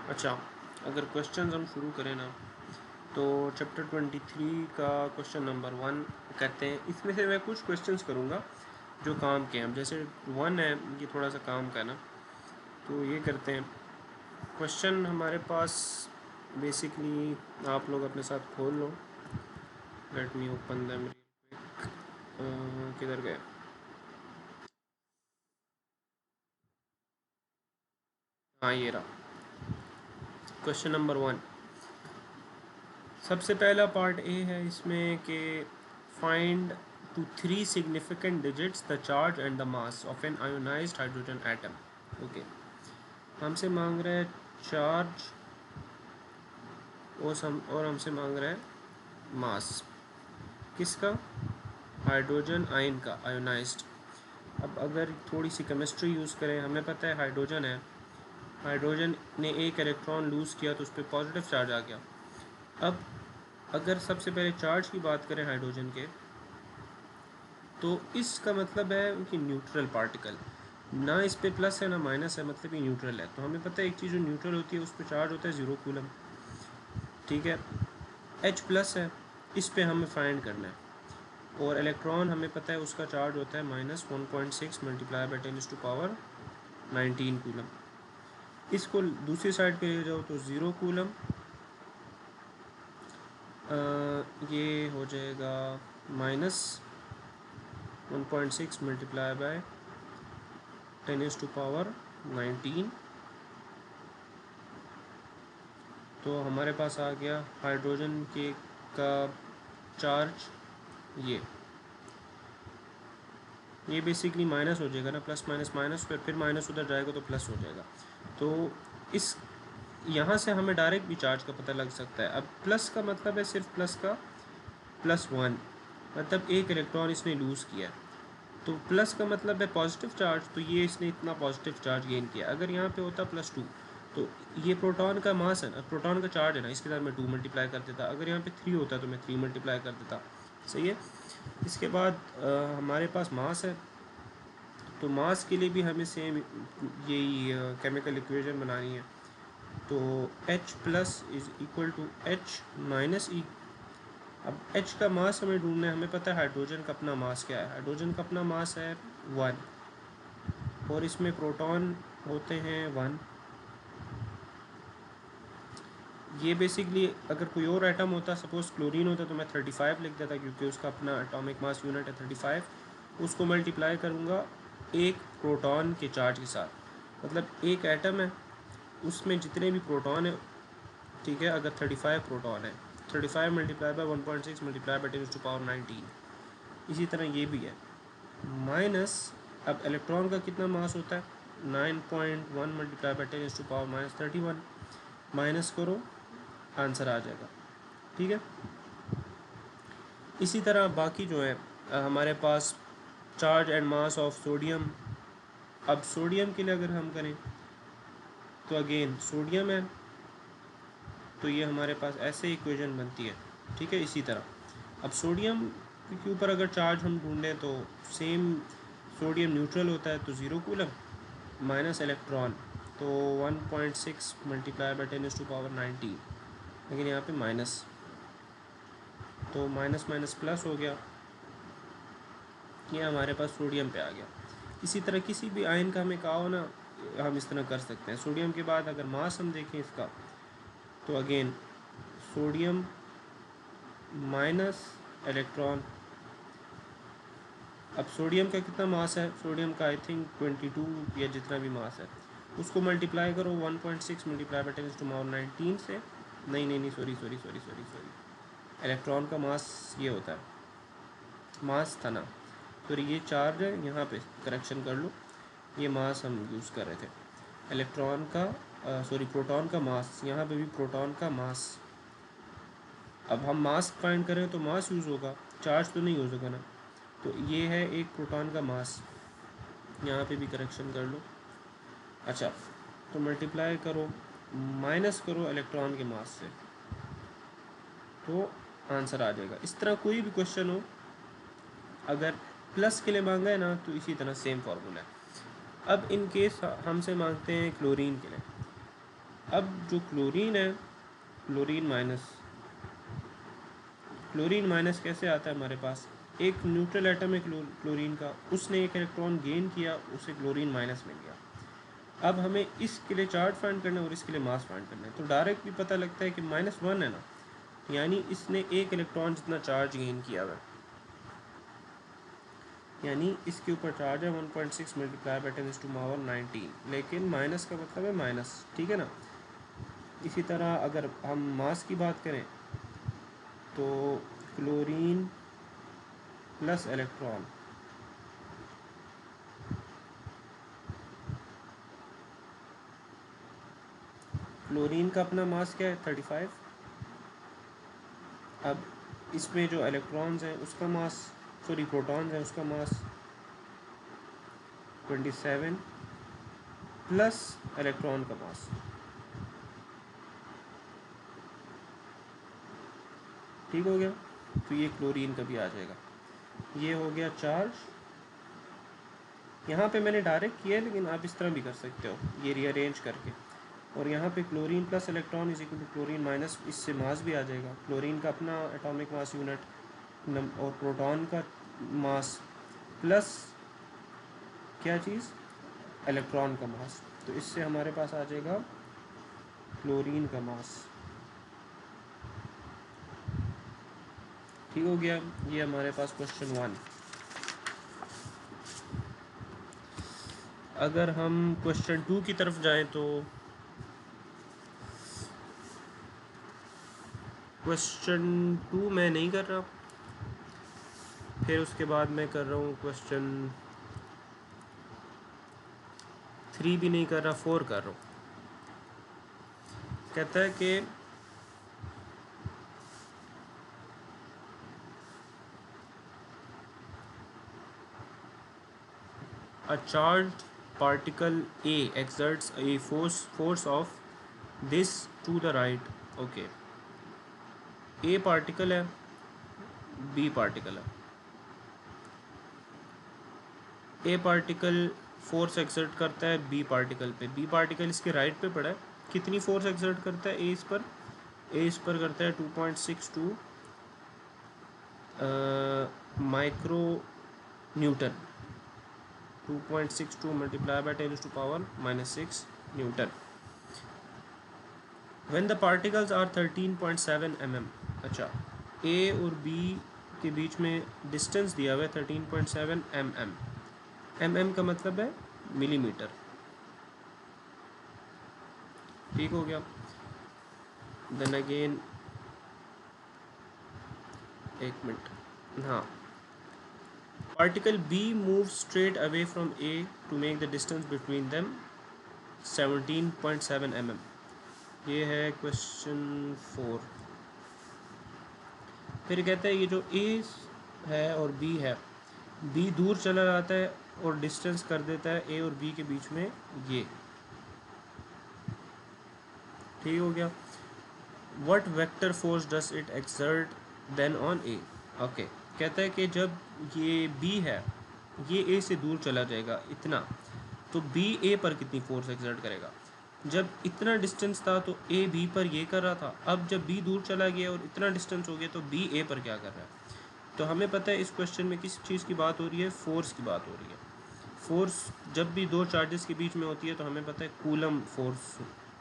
अच्छा, अगर क्वेश्चंस हम शुरू करें ना, तो चैप्टर 23 का क्वेश्चन नंबर 1 कहते हैं। इसमें से मैं कुछ क्वेश्चंस करूँगा जो काम के हैं। जैसे 1 है, ये थोड़ा सा काम का है ना, तो ये करते हैं। क्वेश्चन हमारे पास बेसिकली आप लोग अपने साथ खोल लो। Let me open them. किधर गए? हाँ, ये रहा क्वेश्चन नंबर 1। सबसे पहला पार्ट ए है इसमें कि find to 3 significant digits the charge and the mass of an ionised hydrogen atom. Okay, हमसे मांग रहा है चार्ज और हमसे मांग रहा है मास। किसका? हाइड्रोजन आयन का, आयोनाइज्ड। अब अगर थोड़ी सी केमिस्ट्री यूज़ करें, हमें पता है हाइड्रोजन है, हाइड्रोजन ने एक इलेक्ट्रॉन लूज़ किया तो उस पर पॉजिटिव चार्ज आ गया। अब अगर सबसे पहले चार्ज की बात करें हाइड्रोजन के, तो इसका मतलब है कि न्यूट्रल पार्टिकल, ना इस पे प्लस है ना माइनस है, मतलब ये न्यूट्रल है। तो हमें पता है एक चीज़ जो न्यूट्रल होती है उस पर चार्ज होता है 0 कूलम। ठीक है, H प्लस है, इस पे हमें फाइंड करना है। और इलेक्ट्रॉन हमें पता है उसका चार्ज होता है -1.6 मल्टीप्लाई बाई 10⁻19 कूलम। इसको दूसरी साइड पे ले जाओ तो 0 कूलम, ये हो जाएगा -1.6 मल्टीप्लाई बाई 10⁻19। तो हमारे पास आ गया हाइड्रोजन के का चार्ज। ये बेसिकली माइनस हो जाएगा ना, प्लस माइनस माइनस, फिर माइनस उधर जाएगा तो प्लस हो जाएगा। तो इस यहाँ से हमें डायरेक्ट भी चार्ज का पता लग सकता है। अब प्लस का मतलब है सिर्फ प्लस का +1, मतलब एक इलेक्ट्रॉन इसने लूज़ किया। तो प्लस का मतलब है पॉजिटिव चार्ज, तो ये इसने इतना पॉजिटिव चार्ज गेन किया। अगर यहाँ पे होता +2, तो ये प्रोटॉन का मास है ना, प्रोटॉन का चार्ज है ना, इसके साथ मैं 2 मल्टीप्लाई कर देता। अगर यहाँ पे 3 होता तो मैं 3 मल्टीप्लाई कर देता। सही है। इसके बाद हमारे पास मास है, तो मास के लिए भी हमें सेम यही केमिकल इक्वेशन बनानी है। तो H plus is equal to H minus E. अब H का मास हमें ढूंढना है। हमें पता है हाइड्रोजन का अपना मास क्या है। हाइड्रोजन का अपना मास है 1, और इसमें प्रोटॉन होते हैं 1। ये बेसिकली अगर कोई और एटम होता, सपोज क्लोरीन होता, तो मैं 35 लिख देता, क्योंकि उसका अपना एटॉमिक मास यूनिट है 35। उसको मल्टीप्लाई करूँगा एक प्रोटॉन के चार्ज के साथ। मतलब एक एटम है, उसमें जितने भी प्रोटॉन है, ठीक है, अगर 35 प्रोटॉन है, 35 मल्टीप्लाई बाई 1.6 मल्टीप्लाई बाई 10⁻19। इसी तरह ये भी है माइनस। अब इलेक्ट्रॉन का कितना मास होता है? 9.1 मल्टीप्लाई बाई 10⁻31। माइनस करो, आंसर आ जाएगा। ठीक है। इसी तरह बाकी जो है हमारे पास charge and mass of sodium. अब सोडियम के लिए अगर हम करें तो अगेन सोडियम है, तो ये हमारे पास ऐसे इक्वेशन बनती है। ठीक है। इसी तरह अब सोडियम के ऊपर अगर चार्ज हम ढूंढें तो सेम, सोडियम न्यूट्रल होता है तो 0 कूलम माइनस इलेक्ट्रॉन, तो 1.6 मल्टीप्लाई बाई 10⁻19। लेकिन यहाँ पे माइनस, तो माइनस माइनस प्लस हो गया, ये हमारे पास सोडियम पे आ गया। इसी तरह किसी भी आयन का हमें कहा हो ना, हम इस तरह कर सकते हैं। सोडियम के बाद अगर मास हम देखें इसका, तो अगेन सोडियम माइनस इलेक्ट्रॉन। अब सोडियम का कितना मास है? सोडियम का आई थिंक 22 या जितना भी मास है, उसको मल्टीप्लाई करो 1.6 मल्टीप्लाई बाई 10⁻19 से। नहीं नहीं नहीं, sorry sorry sorry sorry sorry, electron का मास ये होता है, मास था ना, फिर ये चार्ज है, यहाँ पे करेक्शन कर लो, ये मास हम यूज़ कर रहे थे। इलेक्ट्रॉन का सॉरी प्रोटॉन का मास, यहाँ पे भी प्रोटॉन का मास। अब हम मास फाइंड करें तो मास यूज़ होगा, चार्ज तो नहीं यूज़ होगा ना। तो ये है एक प्रोटॉन का मास, यहाँ पे भी करेक्शन कर लो। अच्छा, तो मल्टीप्लाई करो, माइनस करो इलेक्ट्रॉन के मास से, तो आंसर आ जाएगा। इस तरह कोई भी क्वेश्चन हो, अगर प्लस के लिए मांगा है ना, तो इसी तरह सेम फार्मूला है। अब इन केस हमसे मांगते हैं क्लोरीन के लिए, अब जो क्लोरीन है, क्लोरीन माइनस कैसे आता है हमारे पास, एक न्यूट्रल एटम है क्लोरीन का, उसने एक इलेक्ट्रॉन गेन किया, उसे क्लोरीन माइनस मिल गया। अब हमें इसके लिए चार्ज फाइंड करना है और इसके लिए मास फाइंड करना है। तो डायरेक्ट भी पता लगता है कि -1 है ना, यानी इसने एक इलेक्ट्रॉन जितना चार्ज गेन किया हुआ है, यानी इसके ऊपर चार्ज है 1.6 मल्टीप्लाई बाई 10⁻19, लेकिन माइनस का मतलब है माइनस, ठीक है ना। इसी तरह अगर हम मास की बात करें तो क्लोरीन प्लस इलेक्ट्रॉन, क्लोरीन का अपना मास क्या है 35। अब इसमें जो इलेक्ट्रॉन्स हैं उसका मास, सॉरी प्रोटॉन्स हैं उसका मास 27 प्लस इलेक्ट्रॉन का मास, ठीक हो गया। तो ये क्लोरीन का भी आ जाएगा। ये हो गया चार्ज, यहाँ पे मैंने डायरेक्ट किया है लेकिन आप इस तरह भी कर सकते हो, ये रीअरेंज करके। और यहाँ पे chlorine plus electron is equal to chlorine minus, इससे मास भी आ जाएगा, क्लोरीन का अपना एटॉमिक मास यूनिट और प्रोटॉन का मास प्लस क्या चीज़, इलेक्ट्रॉन का मास। तो इससे हमारे पास आ जाएगा क्लोरीन का मास, ठीक हो गया। ये हमारे पास क्वेश्चन 1। अगर हम क्वेश्चन 2 की तरफ जाएं तो क्वेश्चन 2 मैं नहीं कर रहा, फिर उसके बाद मैं कर रहा हूँ क्वेश्चन 3 भी नहीं कर रहा, 4 कर रहा हूँ। कहता है कि a charged particle A exerts a force of this to the right। Okay, A particle है, B पार्टिकल है। A पार्टिकल फोर्स एक्सर्ट करता है B पार्टिकल पे, B पार्टिकल इसके राइट पे पड़ा है। कितनी फोर्स एक्सर्ट करता है A इस पर, A इस पर करता है 2.62 micro newton, 2.62 multiply by 10⁻⁻6 newton. When the particles are 13.7 mm। अच्छा, A और B के बीच में डिस्टेंस दिया हुआ है 13.7 mm। mm का मतलब है मिलीमीटर, ठीक हो गया। देन अगेन एक मिनट, हाँ, particle B move straight away from A to make the distance between them 17.7 mm। ये है क्वेश्चन 4। फिर कहता है ये जो A है और B है, B दूर चला जाता है और डिस्टेंस कर देता है A और B के बीच में ये, ठीक हो गया। What vector force does it exert then on A। ओके, कहता है कि जब ये B है, ये A से दूर चला जाएगा इतना, तो B A पर कितनी फोर्स एक्सर्ट करेगा। जब इतना डिस्टेंस था तो A B पर ये कर रहा था, अब जब B दूर चला गया और इतना डिस्टेंस हो गया तो B A पर क्या कर रहा है। तो हमें पता है इस क्वेश्चन में किस चीज़ की बात हो रही है, फोर्स की बात हो रही है। फोर्स जब भी दो चार्जेस के बीच में होती है तो हमें पता है कूलम फोर्स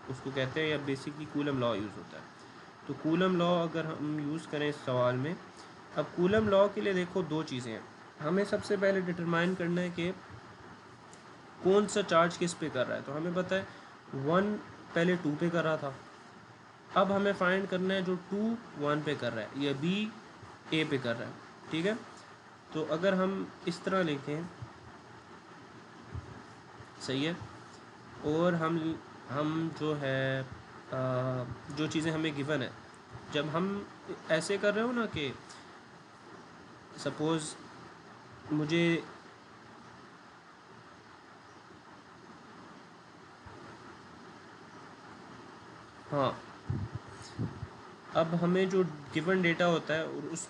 उसको कहते हैं, या बेसिकली कूलम लॉ यूज़ होता है। तो कूलम लॉ अगर हम यूज़ करें इस सवाल में, अब कूलम लॉ के लिए देखो दो चीज़ें हैं, हमें सबसे पहले डिटरमाइन करना है कि कौन सा चार्ज किस पे कर रहा है। तो हमें पता है 1 पहले 2 पे कर रहा था, अब हमें फाइंड करना है जो 2 1 पे कर रहा है या B A पे कर रहा है, ठीक है। तो अगर हम इस तरह लिखें, सही है, और हम जो है जो चीज़ें हमें गिवन है, जब हम ऐसे कर रहे हो ना कि सपोज़ मुझे हाँ, अब हमें जो गिवन डेटा होता है और उस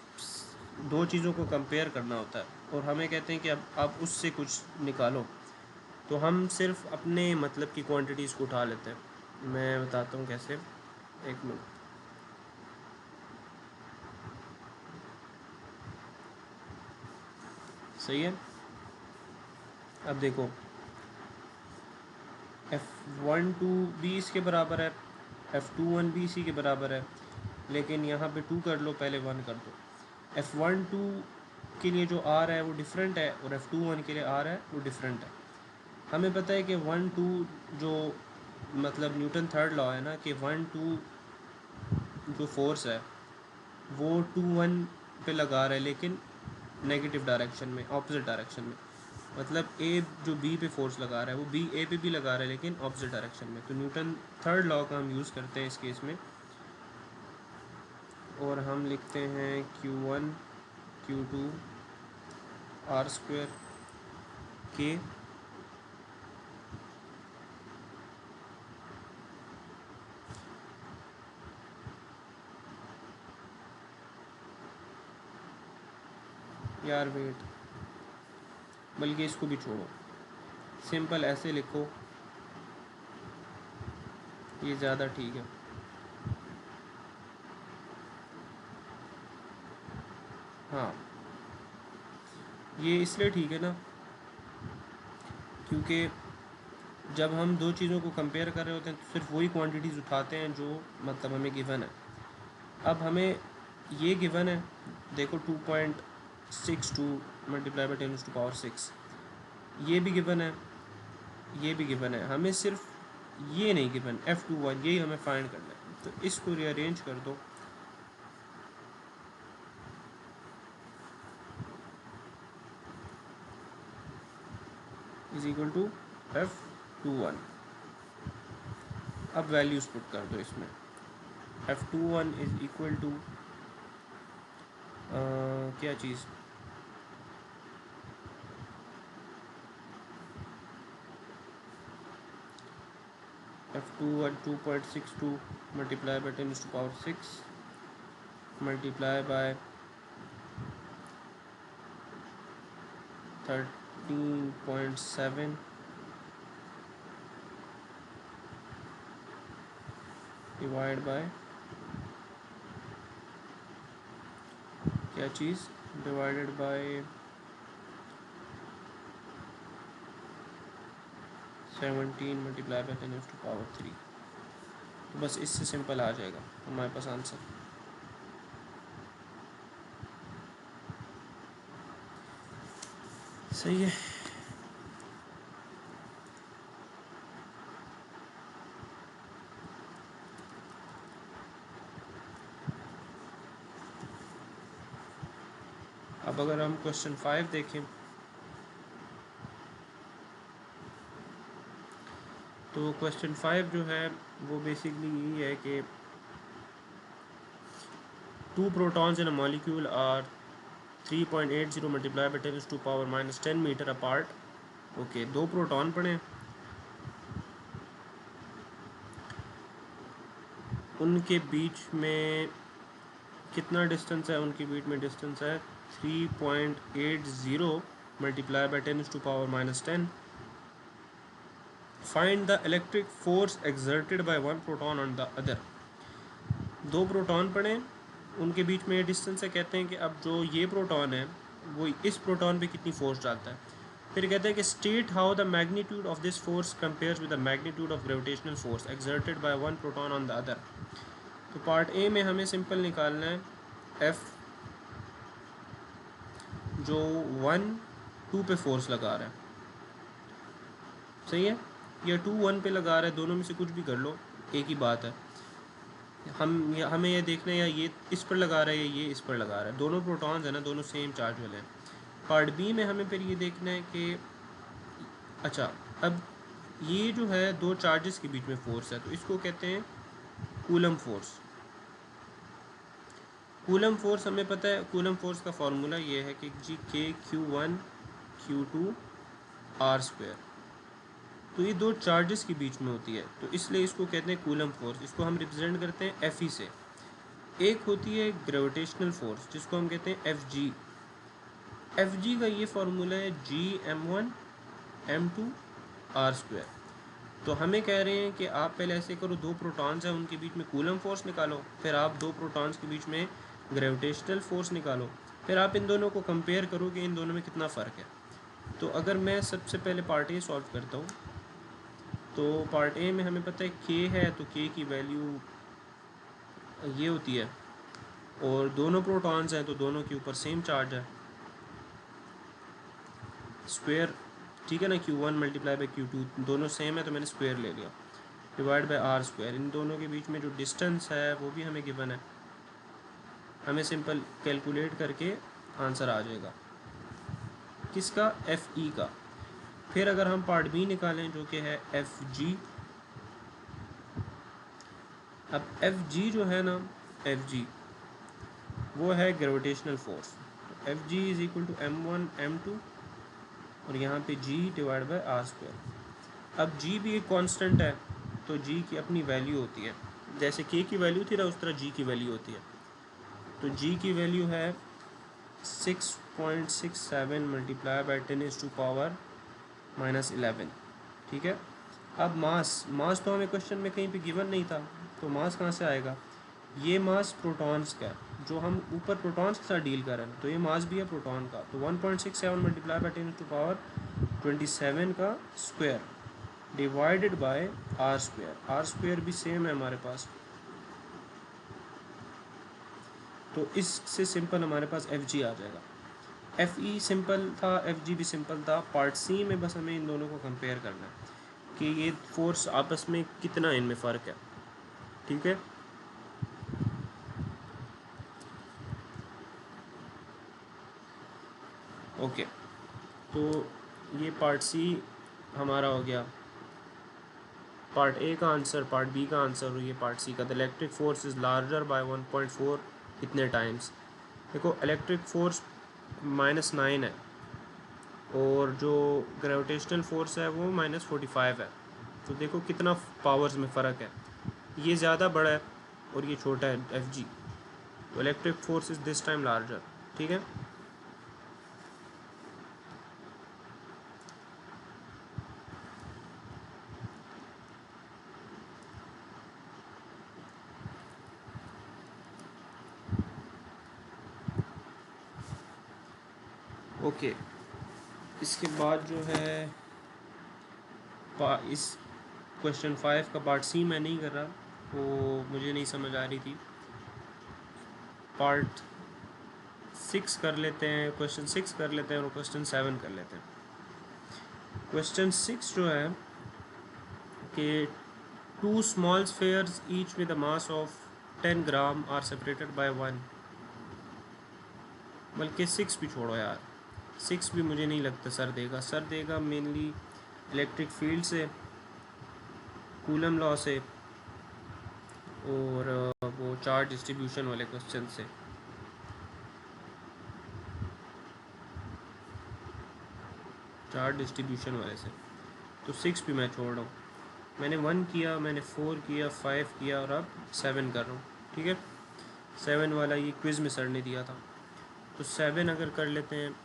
दो चीज़ों को कंपेयर करना होता है, और हमें कहते हैं कि अब आप उससे कुछ निकालो, तो हम सिर्फ अपने मतलब की क्वांटिटीज़ को उठा लेते हैं। मैं बताता हूँ कैसे, एक मिनट। सही है, अब देखो F12 भी इसके बराबर है, F21 भी इसी के बराबर है, लेकिन यहाँ पे 2 कर लो, पहले 1 कर दो। F12 के लिए जो R है वो डिफरेंट है और F21 के लिए R है वो डिफरेंट है। हमें पता है कि 1-2 जो मतलब न्यूटन थर्ड लॉ है ना, कि 1-2 जो फोर्स है वो 2-1 पे लगा रहा है, लेकिन नेगेटिव डायरेक्शन में, ऑपोजिट डायरेक्शन में। मतलब ए जो बी पे फोर्स लगा रहा है वो बी ए पे भी लगा रहा है, लेकिन ऑपोजिट डायरेक्शन में। तो न्यूटन थर्ड लॉ का हम यूज़ करते हैं इस केस में, और हम लिखते हैं Q1 Q2 R स्क्वायर के यार वेट, बल्कि इसको भी छोड़ो, सिंपल ऐसे लिखो, ये ज़्यादा ठीक है। हाँ, ये इसलिए ठीक है ना, क्योंकि जब हम दो चीज़ों को कंपेयर कर रहे होते हैं तो सिर्फ वही क्वांटिटीज़ उठाते हैं जो मतलब हमें गिवन है। अब हमें ये गिवन है, देखो 2.62 मल्टीप्लाई बाई 10⁻⁶, ये भी गिवन है, ये भी गिवन है, हमें सिर्फ ये नहीं गिवन, F21 यही हमें फाइंड करना है। तो इसको रीअरेंज कर दो, इज इक्वल टू F21। अब वैल्यूज़ पुट कर दो इसमें, F21 इज इक्वल टू क्या चीज़, F21 2.62 multiply by 10⁻⁶ multiply by 13.7 divide by क्या चीज़, डिवाइडेड बाय 17 मल्टीप्लाई बाय 10⁻3। तो बस इससे सिंपल आ जाएगा हमारे पास आंसर। सही है, अब अगर हम क्वेश्चन 5 देखें तो क्वेश्चन 5 जो है वो बेसिकली यही है कि 2 protons in a molecule are 3.80 multiply by 10⁻⁻10 metre apart. Okay, 2 proton पड़े, उनके बीच में कितना डिस्टेंस है, उनके बीच में डिस्टेंस है 3.80 multiply by 10⁻⁻10। Find the electric force exerted by one proton on the other. 2 proton पड़े, उनके बीच में ये डिस्टेंस है। कहते हैं कि अब जो ये प्रोटॉन है वो इस प्रोटॉन पे कितनी फोर्स डालता है। फिर कहते हैं कि state how the magnitude of this force compares with the magnitude of gravitational force exerted by one proton on the other. तो पार्ट ए में हमें सिंपल निकालना है एफ जो 1-2 पे फोर्स लगा रहा है, सही है, या 2-1 पे लगा रहा है, दोनों में से कुछ भी कर लो, एक ही बात है। हमें ये देखना है या ये इस पर लगा रहा है या ये इस पर लगा रहा है, दोनों प्रोटॉन्स है ना, दोनों सेम चार्ज वाले हैं। पार्ट बी में हमें फिर ये देखना है कि अच्छा, अब ये जो है दो चार्जेस के बीच में फोर्स है, तो इसको कहते हैं कूलम फोर्स। कूलम फोर्स हमें पता है, कूलम फोर्स का फार्मूला ये है कि जी Q1 Q2 R स्क्वायर। तो ये दो चार्जेस के बीच में होती है, तो इसलिए इसको कहते हैं कूलम फोर्स। इसको हम रिप्रेजेंट करते हैं Fe से। एक होती है ग्रेविटेशनल फोर्स जिसको हम कहते हैं Fg। Fg का ये फार्मूला है G m1 m2 R square. तो हमें कह रहे हैं कि आप पहले ऐसे करो, दो प्रोटॉन्स हैं उनके बीच में कूलम फोर्स निकालो, फिर आप दो प्रोटॉन्स के बीच में ग्रेविटेशनल फोर्स निकालो, फिर आप इन दोनों को कंपेयर करो कि इन दोनों में कितना फ़र्क है। तो अगर मैं सबसे पहले पार्ट ए सॉल्व करता हूँ, तो पार्ट ए में हमें पता है के है, तो के की वैल्यू ये होती है, और दोनों प्रोटॉन्स हैं तो दोनों के ऊपर सेम चार्ज है, स्क्वायर, ठीक है ना, Q1 मल्टीप्लाई बाई Q2 दोनों सेम है तो मैंने स्क्वायर ले लिया, डिवाइड बाई आर स्क्वायर। इन दोनों के बीच में जो डिस्टेंस है वो भी हमें गिवन है, हमें सिंपल कैलकुलेट करके आंसर आ जाएगा किसका, एफ ई का। फिर अगर हम पार्ट बी निकालें जो कि है एफ जी, अब एफ जी जो है ना, एफ जी वो है gravitational force, F G is equal to m1 m2 और यहाँ पे g divide by R square. अब g भी एक कांस्टेंट है तो g की अपनी वैल्यू होती है, जैसे k की वैल्यू थी ना उस तरह g की वैल्यू होती है। तो g की वैल्यू है 6.67 मल्टीप्लाई बाई 10⁻⁻11, ठीक है। अब मास तो हमें क्वेश्चन में कहीं पे गिवन नहीं था, तो मास कहाँ से आएगा, ये मास प्रोटॉन्स का है, जो हम ऊपर प्रोटॉन्स के साथ डील कर रहे हैं, तो ये मास भी है प्रोटॉन का। तो 1.67 मल्टीप्लाई बाई 10⁻27 का square divided by R square, R square भी सेम है हमारे पास, तो इससे सिंपल हमारे पास एफ जी आ जाएगा। एफ ई सिंपल था, एफ जी भी सिंपल था। पार्ट सी में बस हमें इन दोनों को कंपेयर करना है कि ये फोर्स आपस में कितना इनमें फ़र्क है, ठीक है। ओके, तो ये पार्ट सी हमारा हो गया, पार्ट ए का आंसर, पार्ट बी का आंसर, और ये पार्ट सी का। The electric force is larger by 1.4 इतने टाइम्स। देखो इलेक्ट्रिक फोर्स -9 है और जो ग्रेविटेशनल फोर्स है वो -45 है, तो देखो कितना पावर्स में फ़र्क है, ये ज़्यादा बड़ा है और ये छोटा है एफ जी, तो electric force is this time larger, ठीक है। ओके, इसके बाद जो है इस क्वेश्चन 5 का पार्ट सी मैं नहीं कर रहा, वो मुझे नहीं समझ आ रही थी। पार्ट 6 कर लेते हैं, क्वेश्चन 6 कर लेते हैं और क्वेश्चन 7 कर लेते हैं। क्वेश्चन 6 जो है कि 2 small spheres each with a mass of 10 gram are separated by 1, बल्कि 6 भी छोड़ो यार, 6 भी मुझे नहीं लगता सर देगा, सर देगा मेनली इलेक्ट्रिक फील्ड से, कूलम लॉ से, और वो चार्ज डिस्ट्रीब्यूशन वाले क्वेश्चन से। चार्ज डिस्ट्रीब्यूशन वाले से, तो 6 भी मैं छोड़ रहा हूँ। मैंने 1 किया, मैंने 4 किया, 5 किया और अब 7 कर रहा हूँ, ठीक है। 7 वाला ये क्विज़ में सर ने दिया था, तो 7 अगर कर लेते हैं,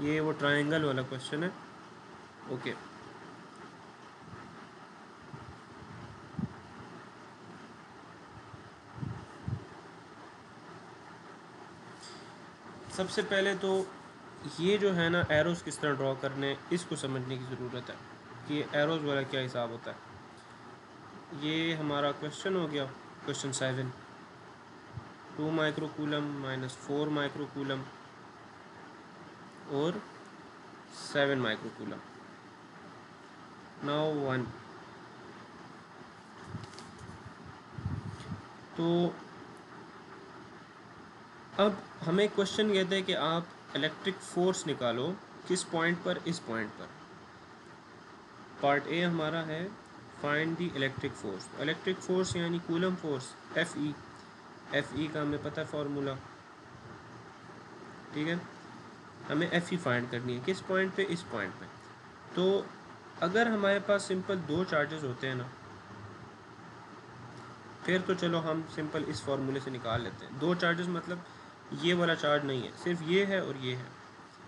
ये वो ट्रायंगल वाला क्वेश्चन है। ओके, सबसे पहले तो ये जो है ना एरोज़ किस तरह ड्रॉ करने, इसको समझने की ज़रूरत है कि एरोज़ वाला क्या हिसाब होता है। ये हमारा क्वेश्चन हो गया, क्वेश्चन 7, 2 माइक्रोकूलम -4 माइक्रोकूलम और 7 माइक्रोकूलम, नाउ 1। तो अब हमें क्वेश्चन कहते हैं कि आप इलेक्ट्रिक फोर्स निकालो किस पॉइंट पर, इस पॉइंट पर। पार्ट ए हमारा है find the electric force. Electric force यानी कूलम फोर्स, एफ ई का हमें पता है फार्मूला, ठीक है। हमें एफ ई फाइंड करनी है किस पॉइंट पे, इस पॉइंट पे। तो अगर हमारे पास सिंपल 2 चार्जेस होते हैं ना, फिर तो चलो हम सिंपल इस फार्मूले से निकाल लेते हैं। 2 चार्जेस मतलब ये वाला चार्ज नहीं है, सिर्फ ये है और ये है,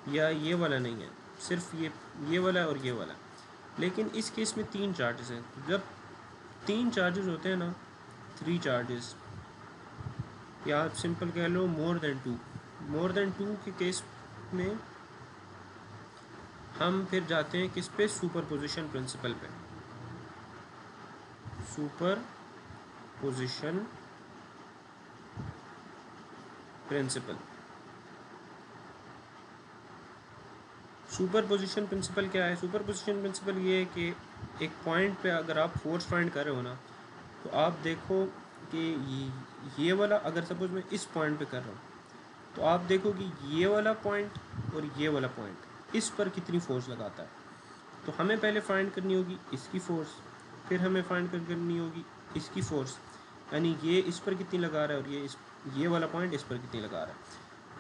या ये वाला नहीं है, सिर्फ ये वाला है और ये वाला। लेकिन इस केस में 3 चार्जेस हैं। जब 3 चार्जेस होते हैं ना, 3 चार्जेस, या आप सिंपल कह लो मोर देन टू के केस में हम फिर जाते हैं किस पे, सुपरपोजिशन प्रिंसिपल पे। Superposition principle. सुपरपोजिशन प्रिंसिपल क्या है? सुपरपोजिशन प्रिंसिपल ये है कि एक पॉइंट पे अगर आप फोर्स फाइंड कर रहे हो ना, तो आप देखो कि ये वाला, अगर सपोज मैं इस पॉइंट पे कर रहा हूँ, तो आप देखो कि ये वाला पॉइंट और ये वाला पॉइंट इस पर कितनी फोर्स लगाता है। तो हमें पहले फाइंड करनी होगी इसकी फ़ोर्स, फिर हमें फाइंड करनी होगी इसकी फ़ोर्स, यानी ये इस पर कितनी लगा रहा है और ये वाला पॉइंट इस पर कितनी लगा रहा है।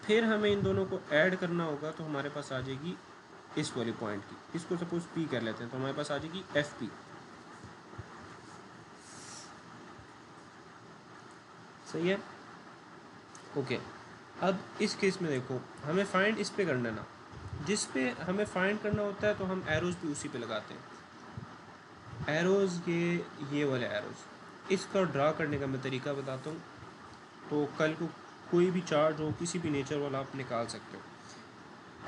फिर हमें इन दोनों को ऐड करना होगा, तो हमारे पास आ जाएगी इस वाले पॉइंट की, इसको सपोज पी कर लेते हैं, तो हमारे पास आ जाएगी एफ पी। सही है, ओके। अब इस केस में देखो, हमें फाइंड इस पे करना है ना, जिस पे हमें फाइंड करना होता है तो हम एरोज़ भी उसी पे लगाते हैं। एरोज़ ये वाले एरोज़, इसका ड्रा करने का मैं तरीका बताता हूँ। तो कल को कोई भी चार्ज हो, किसी भी नेचर वाला, आप निकाल सकते हो।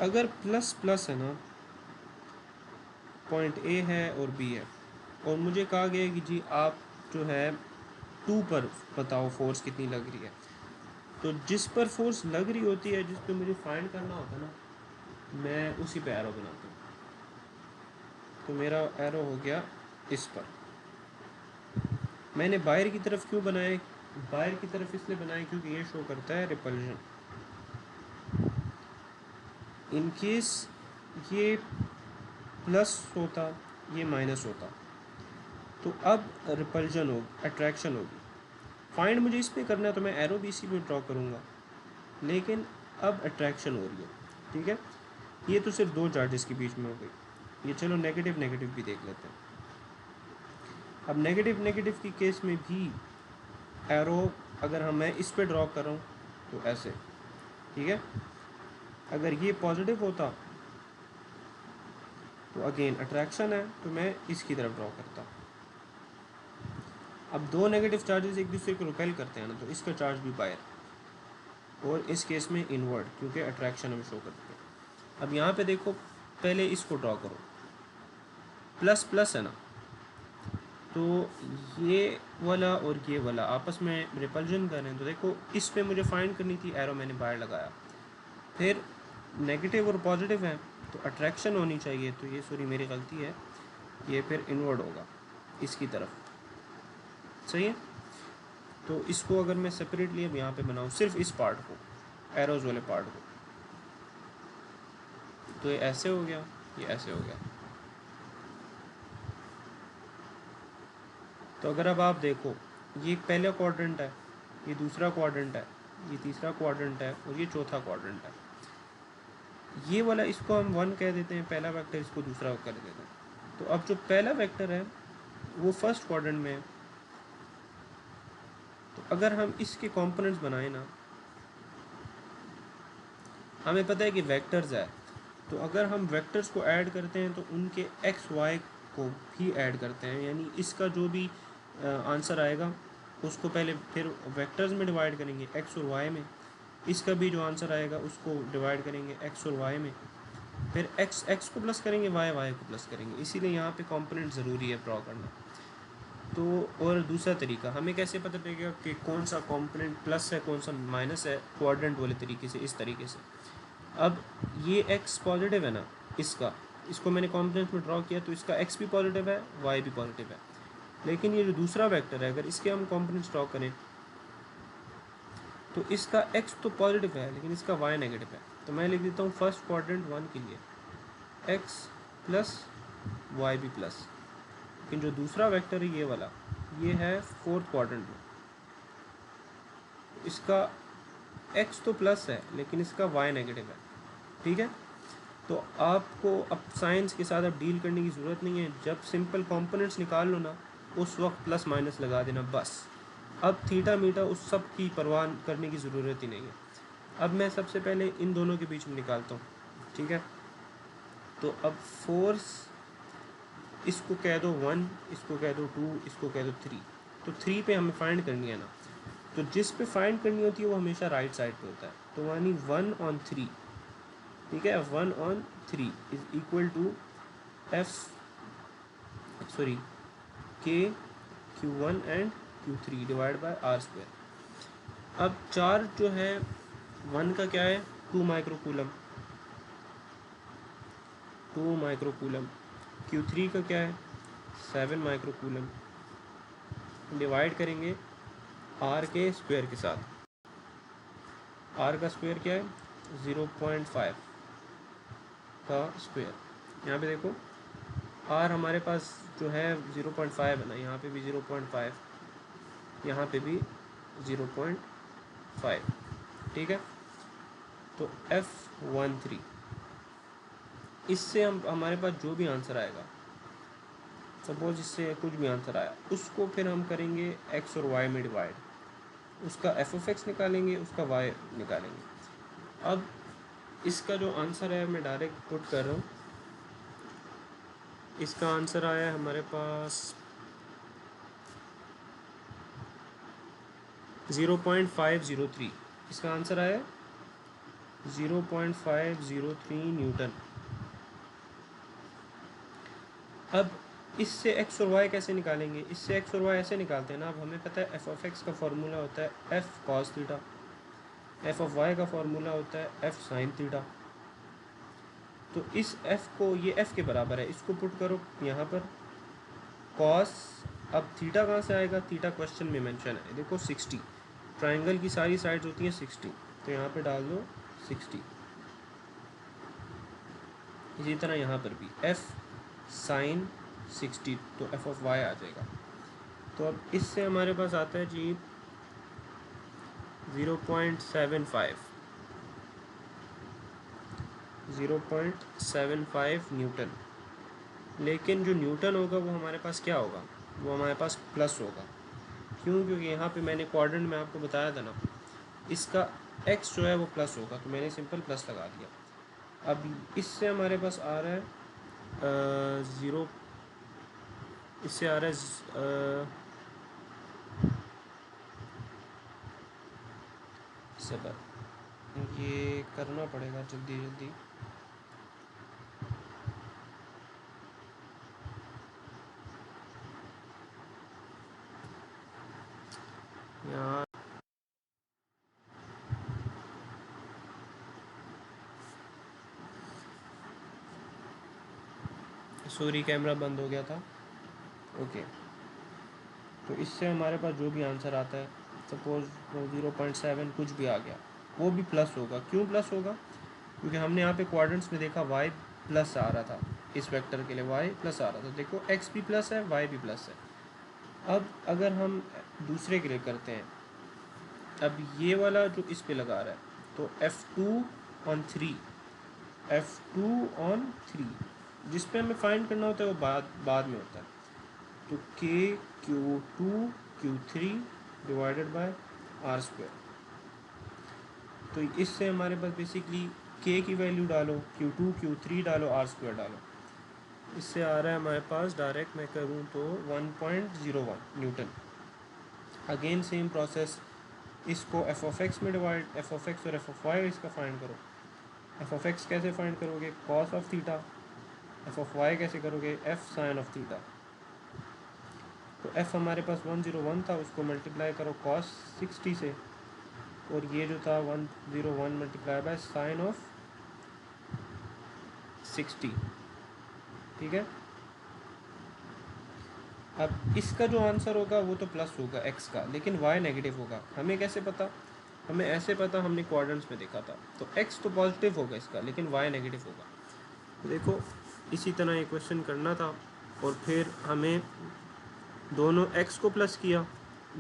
अगर प्लस प्लस है ना, पॉइंट ए है और बी है, और मुझे कहा गया है कि जी आप जो है 2 पर बताओ फोर्स कितनी लग रही है, तो जिस पर फोर्स लग रही होती है, जिस पे मुझे फाइंड करना होता है ना, मैं उसी पे एरो बनाता हूँ। तो मेरा एरो हो गया इस पर। मैंने बाहर की तरफ क्यों बनाया? बाहर की तरफ इसलिए बनाया क्योंकि ये शो करता है रिपल्जन। इन केस ये प्लस होता, ये माइनस होता, तो अब रिपल्जन होगी, अट्रैक्शन होगी। फाइंड मुझे इस पे करना है, तो मैं एरो भी इसी पे ड्रॉ करूँगा, लेकिन अब अट्रैक्शन हो रही है। ठीक है, ये तो सिर्फ 2 चार्जेस के बीच में हो गई। ये चलो नेगेटिव नेगेटिव भी देख लेते हैं। अब नेगेटिव नेगेटिव की केस में भी एरो अगर मैं इस पे ड्रॉ कर रहा हूँ तो ऐसे, ठीक है। अगर ये पॉजिटिव होता तो अगेन अट्रैक्शन है, तो मैं इसकी तरफ ड्रॉ करता। अब 2 नेगेटिव चार्जेस एक दूसरे को रिपेल करते हैं ना, तो इसका चार्ज भी बाहर, और इस केस में इनवर्ड, क्योंकि अट्रैक्शन हमें शो करती है। अब यहाँ पे देखो, पहले इसको ड्रॉ करो, प्लस प्लस है ना, तो ये वाला और ये वाला आपस में रिपल्जन कर रहे हैं। तो देखो, इस पे मुझे फाइंड करनी थी, एरो मैंने बाहर लगाया। फिर नेगेटिव और पॉजिटिव है, तो अट्रैक्शन होनी चाहिए, तो ये सॉरी मेरी गलती है, ये फिर इनवर्ड होगा इसकी तरफ। सही है, तो इसको अगर मैं सेपरेटली अब यहाँ पे बनाऊँ, सिर्फ इस पार्ट को, एरोज वाले पार्ट को, तो ये ऐसे हो गया, ये ऐसे हो गया। तो अगर अब आप देखो, ये पहला क्वाड्रेंट है, ये दूसरा क्वाड्रेंट है, ये तीसरा क्वाड्रेंट है, और ये चौथा क्वाड्रेंट है। ये वाला इसको हम 1 कह देते हैं, पहला वेक्टर, इसको दूसरा कर देते हैं। तो अब जो पहला वेक्टर है वो फर्स्ट क्वाड्रेंट में है। तो अगर हम इसके कंपोनेंट्स बनाएं ना, हमें पता है कि वेक्टर्स है, तो अगर हम वेक्टर्स को ऐड करते हैं तो उनके एक्स वाई को भी ऐड करते हैं, यानी इसका जो भी आंसर आएगा उसको पहले फिर वेक्टर्स में डिवाइड करेंगे एक्स और वाई में, इसका भी जो आंसर आएगा उसको डिवाइड करेंगे एक्स और वाई में, फिर एक्स एक्स को प्लस करेंगे, वाई वाई को प्लस करेंगे। इसीलिए यहाँ पे कंपोनेंट ज़रूरी है ड्रॉ करना। तो और दूसरा तरीका, हमें कैसे पता चलेगा कि कौन सा कंपोनेंट प्लस है कौन सा माइनस है? क्वाड्रेंट वाले तरीके से, इस तरीके से। अब ये एक्स पॉजिटिव है ना, इसको मैंने कंपोनेंट में ड्रॉ किया, तो इसका एक्स भी पॉजिटिव है, वाई भी पॉजिटिव है। लेकिन ये जो दूसरा वेक्टर है, अगर इसके हम कंपोनेंट्स ड्रॉ करें तो इसका एक्स तो पॉजिटिव है लेकिन इसका वाई नेगेटिव है। तो मैं लिख देता हूँ फर्स्ट क्वाड्रेंट 1 के लिए एक्स प्लस वाई भी प्लस। लेकिन जो दूसरा वेक्टर है ये वाला, ये है फोर्थ क्वाड्रेंट में, इसका एक्स तो प्लस है लेकिन इसका वाई नेगेटिव है। ठीक है, तो आपको अब साइंस के साथ अब डील करने की ज़रूरत नहीं है। जब सिंपल कंपोनेंट्स निकाल लो ना, उस वक्त प्लस माइनस लगा देना बस। अब थीटा मीटा उस सब की परवाह करने की ज़रूरत ही नहीं है। अब मैं सबसे पहले इन दोनों के बीच में निकालता हूँ, ठीक है। तो अब फोर्स, इसको कह दो 1, इसको कह दो 2, इसको कह दो 3। तो 3 पे हमें फाइंड करनी है ना, तो जिस पे फाइंड करनी होती है वो हमेशा राइट साइड पे होता है। तो यानी 1/3, ठीक है, 1/3 इज इक्वल टू के Q1 and Q3 divide by R square. अब चार्ज जो है 1 का क्या है, 2 माइक्रोकूलम, 2 माइक्रोकूलम। Q3 का क्या है, 7 माइक्रोकूलम। डिवाइड करेंगे आर के स्क्वायर के साथ। आर का स्क्वायर क्या है, 0.5 का स्क्वायर। यहाँ पे देखो आर हमारे पास जो है 0.5 है ना, यहाँ पे भी 0.5, यहाँ पे भी 0.5, ठीक है। तो F13, इससे हम हमारे पास जो भी आंसर आएगा, सपोज इससे कुछ भी आंसर आया, उसको फिर हम करेंगे x और y में डिवाइड, उसका f(x) निकालेंगे, उसका y निकालेंगे। अब इसका जो आंसर है मैं डायरेक्ट पुट कर रहा हूँ। इसका आंसर आया है हमारे पास 0.503। इसका आंसर आया 0.503 न्यूटन। अब इससे x और y कैसे निकालेंगे, इससे x और y ऐसे निकालते हैं ना। अब हमें पता है f(x) का फॉर्मूला होता है f cos थीटा, f(y) का फॉर्मूला होता है f sin थीटा। तो इस f को, ये f के बराबर है, इसको पुट करो यहाँ पर cos। अब थीटा कहाँ से आएगा, थीटा क्वेश्चन में मेंशन है, देखो 60, ट्राइंगल की सारी साइड्स होती हैं 60, तो यहाँ पे डाल दो 60। इसी तरह यहाँ पर भी f sin 60, तो f(y) आ जाएगा। तो अब इससे हमारे पास आता है जी 0.75 न्यूटन। लेकिन जो न्यूटन होगा वो हमारे पास क्या होगा, वो हमारे पास प्लस होगा। क्यों, क्योंकि यहाँ पे मैंने क्वाड्रेंट में आपको बताया था ना, इसका x जो है वो प्लस होगा, तो मैंने सिंपल प्लस लगा दिया। अब इससे हमारे पास आ रहा है इससे आ रहा है सबर, ये करना पड़ेगा जल्दी जल्दी। यहाँ सॉरी कैमरा बंद हो गया था, ओके। तो इससे हमारे पास जो भी आंसर आता है, सपोज 0.7 कुछ भी आ गया, वो भी प्लस होगा। क्यों प्लस होगा, क्योंकि हमने यहाँ पे क्वाड्रेंट्स में देखा y प्लस आ रहा था, इस वेक्टर के लिए y प्लस आ रहा था। देखो x भी प्लस है, y भी प्लस है। अब अगर हम दूसरे के लिए करते हैं, अब ये वाला जो इस पे लगा रहा है, तो F2/3, F2/3 जिस पे हमें फाइंड करना होता है वो बाद में होता है। तो Q2 Q3 divided by R square. तो इससे हमारे पास बेसिकली k की वैल्यू डालो, Q2 Q3 डालो, आर स्क्वायर डालो, इससे आ रहा है हमारे पास डायरेक्ट मैं करूँ तो 1.01 न्यूटन। अगेन सेम प्रोसेस, इसको f(x) में डिवाइड, f(x) और f(y) इसका फाइंड करो। f(x) कैसे फाइंड करोगे, cos ऑफ थीटा। f(y) कैसे करोगे, f sin ऑफ थीटा। तो f हमारे पास 101 था, उसको मल्टीप्लाई करो cos 60 से, और ये जो था 101 मल्टीप्लाई बाय साइन ऑफ 60, ठीक है। अब इसका जो आंसर होगा वो तो प्लस होगा x का, लेकिन y नेगेटिव होगा। हमें कैसे पता, हमें ऐसे पता, हमने क्वाड्रेंट्स में देखा था। तो x तो पॉजिटिव होगा इसका, लेकिन y नेगेटिव होगा। तो देखो इसी तरह ये क्वेश्चन करना था, और फिर हमें दोनों x को प्लस किया,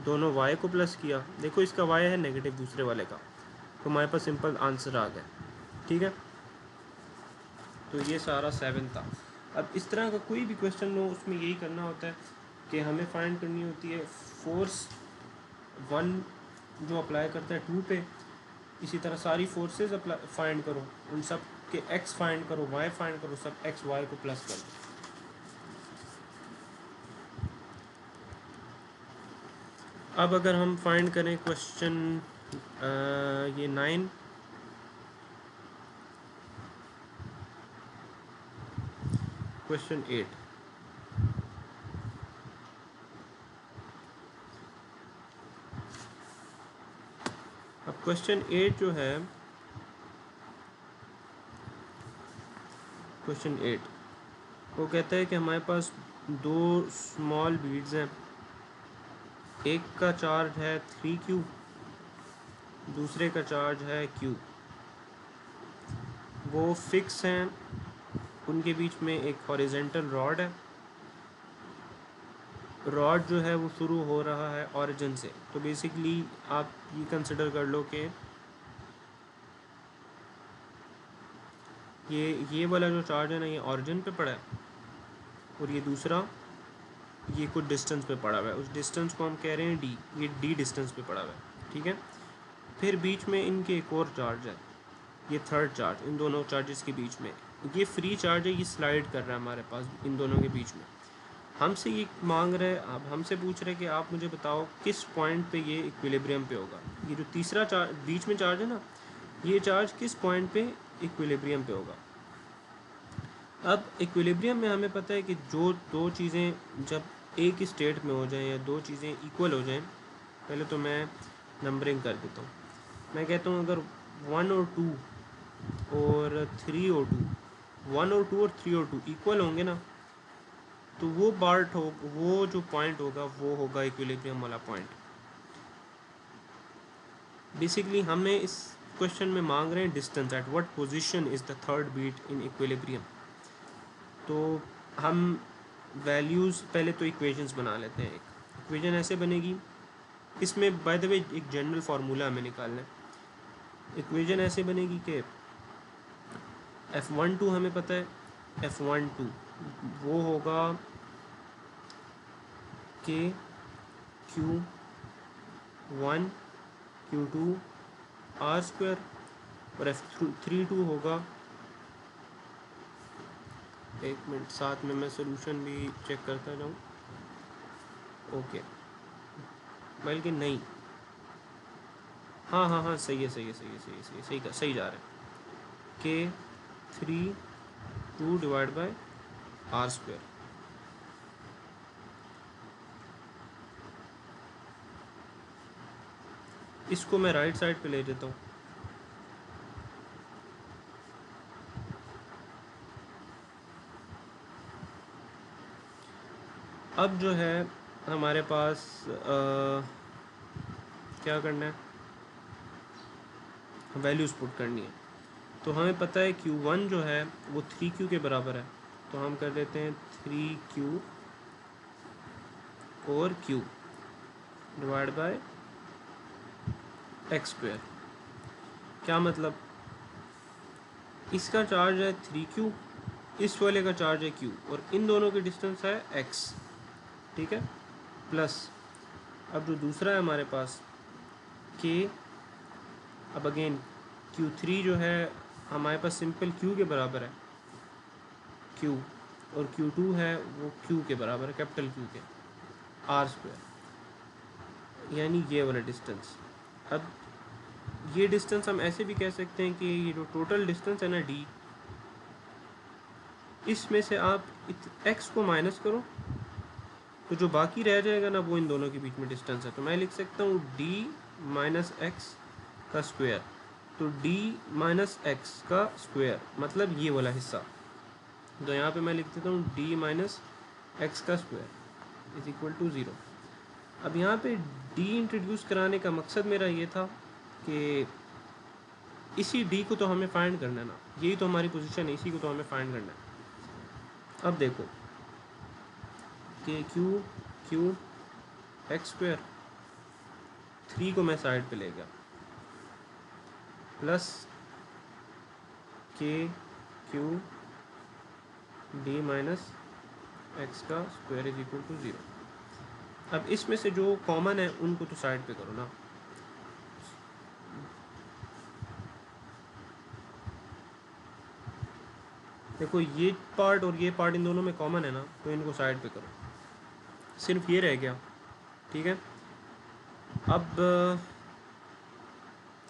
दोनों y को प्लस किया। देखो इसका y है नेगेटिव दूसरे वाले का, तो हमारे पास सिंपल आंसर आ गया, ठीक है। तो ये सारा 7 था। अब इस तरह का कोई भी क्वेश्चन हो, उसमें यही करना होता है कि हमें फाइंड करनी होती है फोर्स 1 जो अप्लाई करता है 2 पे, इसी तरह सारी फोर्सेस फाइंड करो, उन सब के एक्स फाइंड करो, वाई फाइंड करो, सब एक्स वाई को प्लस कर दो। अब अगर हम फाइंड करें क्वेश्चन ये 9, क्वेश्चन 8, अब क्वेश्चन 8 जो है, क्वेश्चन 8 वो कहता है कि हमारे पास दो स्मॉल बीड्स हैं, एक का चार्ज है 3Q, दूसरे का चार्ज है Q, वो फिक्स हैं, उनके बीच में एक हॉरिजेंटल रॉड है, रॉड जो है वो शुरू हो रहा है ऑरिजिन से। तो बेसिकली आप ये कंसिडर कर लो कि ये वाला जो चार्ज है ना, ये ऑरिजिन पे पड़ा है, और ये दूसरा ये कुछ डिस्टेंस पे पड़ा हुआ है, उस डिस्टेंस को हम कह रहे हैं d, ये d डिस्टेंस पे पड़ा हुआ है, ठीक है। फिर बीच में इनके एक और चार्ज है, ये थर्ड चार्ज, इन दोनों चार्जेस के बीच में ये फ्री चार्ज है, ये स्लाइड कर रहा है हमारे पास इन दोनों के बीच में। हमसे ये मांग रहे हैं, अब हमसे पूछ रहे हैं कि आप मुझे बताओ किस पॉइंट पे ये इक्विलिब्रियम पे होगा। ये जो तीसरा चार्ज बीच में चार्ज है ना, ये चार्ज किस पॉइंट पे इक्विलिब्रियम पे होगा। अब इक्विलिब्रियम में हमें पता है कि जो दो चीज़ें जब एक ही स्टेट में हो जाएं या दो चीज़ें इक्वल हो जाएं, पहले तो मैं नंबरिंग कर देता हूँ। मैं कहता हूँ अगर 1 और 2 और 3 और 2, 1 और 2 और 3 और 2 इक्वल होंगे ना, तो वो पार्ट हो, वो जो पॉइंट होगा वो होगा इक्विलिब्रियम वाला पॉइंट। बेसिकली हमें इस क्वेश्चन में मांग रहे हैं distance, at what position is the third bead in equilibrium. तो हम वैल्यूज़ पहले तो इक्वेशंस बना लेते हैं। एक इक्वेशन ऐसे बनेगी, इसमें बाय द वे एक जनरल फार्मूला हमें निकालना है। इक्वेशन ऐसे बनेगी कि F12 हमें पता है, F12 वो होगा के Q1 Q2 R स्क्वायर, और F32 होगा, एक मिनट साथ में मैं सोल्यूशन भी चेक करता जाऊँ। ओके, बल्कि नहीं, हाँ हाँ हाँ, सही है सही है सही है सही है सही है, सही जा रहा है। K32 divide by R square. इसको मैं राइट साइड पे ले देता हूँ। अब जो है हमारे पास क्या करना है, वैल्यूज़ पुट करनी है। तो हमें पता है Q1 जो है वो 3Q के बराबर है, तो हम कर देते हैं 3Q और Q divide by x square. क्या मतलब, इसका चार्ज है 3Q, इस वाले का चार्ज है Q, और इन दोनों की डिस्टेंस है x, ठीक है, प्लस अब जो दूसरा है हमारे पास K, अब अगेन Q3 जो है हमारे पास सिंपल Q के बराबर है Q, और Q2 है वो Q के बराबर है, कैपिटल Q के, R स्क्वायर, यानी ये वाला डिस्टेंस। अब ये डिस्टेंस हम ऐसे भी कह सकते हैं कि ये जो टोटल डिस्टेंस है ना d, इसमें से आप x को माइनस करो, तो जो बाकी रह जाएगा ना वो इन दोनों के बीच में डिस्टेंस है। तो मैं लिख सकता हूँ d माइनस एक्स का स्क्वायर, तो d माइनस एक्स का स्क्वायर मतलब ये वाला हिस्सा, तो यहाँ पे मैं लिख देता हूँ d माइनस एक्स का स्क्वायर इज इक्वल टू 0। अब यहाँ पे d इंट्रोड्यूस कराने का मकसद मेरा ये था कि इसी d को तो हमें फाइंड करना है ना, यही तो हमारी पोजीशन है, इसी को तो हमें फाइंड करना है। अब देखो कि Q एक्स स्क्वायर, 3 को मैं साइड पे ले गया, plus Q d minus x का स्क्वायर इज इक्वल टू 0। अब इसमें से जो कॉमन है उनको तो साइड पे करो ना, देखो ये पार्ट और ये पार्ट इन दोनों में कॉमन है ना, तो इनको साइड पे करो, सिर्फ ये रह गया। ठीक है, अब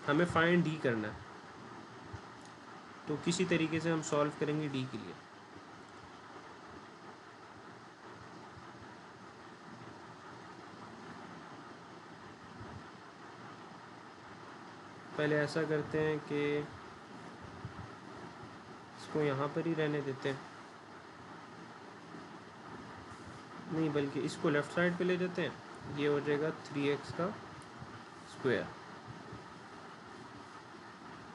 हमें फाइंड डी करना है, तो किसी तरीके से हम सॉल्व करेंगे डी के लिए। पहले ऐसा करते हैं कि इसको यहाँ पर ही रहने देते हैं, नहीं बल्कि इसको लेफ़्ट साइड पे ले जाते हैं, ये हो जाएगा 3x का स्क्वायर।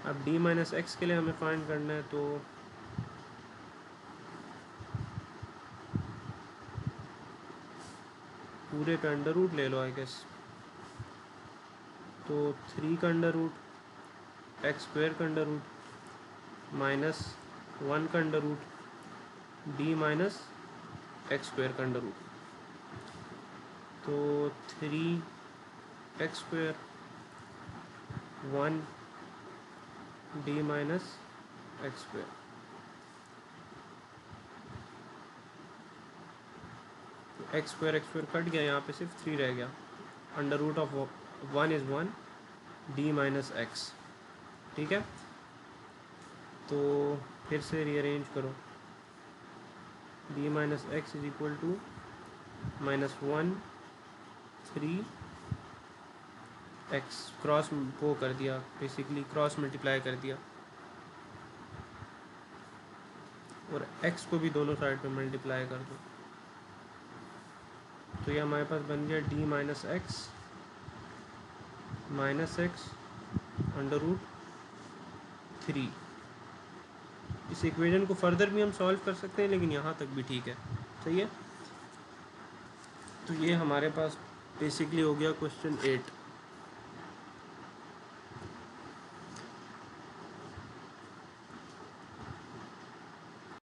अब d माइनस एक्स के लिए हमें फाइंड करना है, तो पूरे का अंडर रूट ले लो आई गेस, तो 3 का अंडर रूट एक्स स्क्वायर का अंडर रूट माइनस 1 का under root d minus X square का अंडर रूट, तो 3x square 1 d minus X square. तो एक्स स्क्वायर कट गया, यहाँ पे सिर्फ 3 रह गया, under root of 1 is 1 d minus X. ठीक है, तो फिर से रीअरेंज करो, d minus X is equal to minus 1 3 X, cross वो कर दिया, बेसिकली क्रॉस मल्टीप्लाई कर दिया, और x को भी दोनों साइड पे मल्टीप्लाई कर दो, तो ये हमारे पास बन गया d minus X under root 3। इस इक्वेशन को फर्दर भी हम सॉल्व कर सकते हैं, लेकिन यहाँ तक भी ठीक है, सही है। तो ये हमारे पास बेसिकली हो गया क्वेश्चन 8।